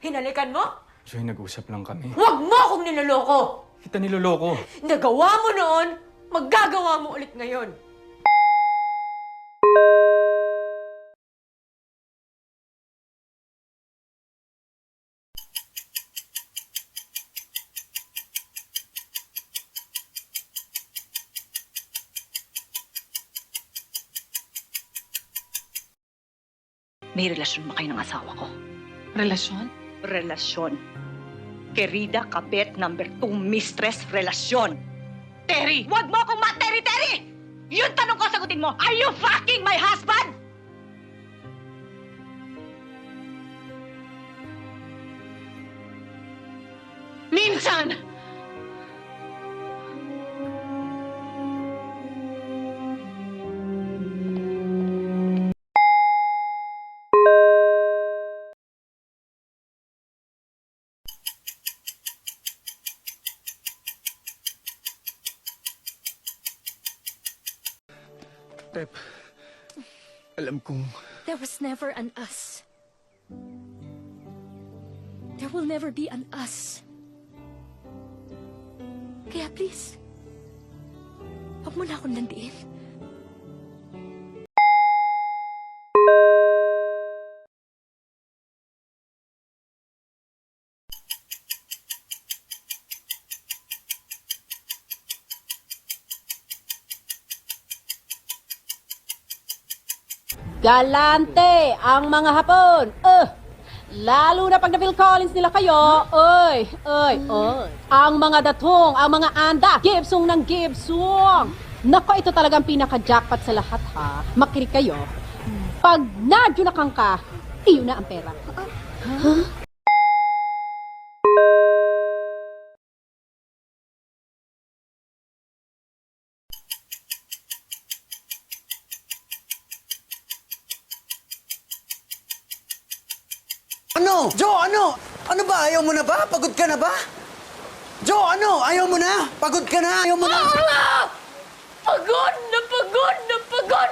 Hinalikan mo? Joy, nag-usap lang kami. Huwag mo akong niloloko! Kita niloloko. Nagawa mo noon, maggagawa mo ulit ngayon. May relasyon ba kayo ng asawa ko? Relasyon? Relasyon. Querida Kabet number 2 mistress relasyon. Terry! Huwag mo akong ma-Terry! Yun tanong ko, sagutin mo. Are you fucking my husband? Minsan! Pep, alam kong There was never an us. There will never be an us. Kaya please, huwag mo na akong landiin. Galante ang mga Hapon. Lalo na pag na-Phil Collins nila kayo. Oy. Ang mga datong, ang mga anda, Gibsong ng Gibsong. Nako, ito talagang pinaka-jackpot sa lahat ha. Makinig kayo. Pag nadyunakang ka, iyon na ang pera. Ano? Joe, ano? Ano ba? Ayaw mo na ba? Pagod ka na ba? Joe, ano? Ayaw mo na? Pagod ka na? Ayaw mo na? Pagod na pagod na pagod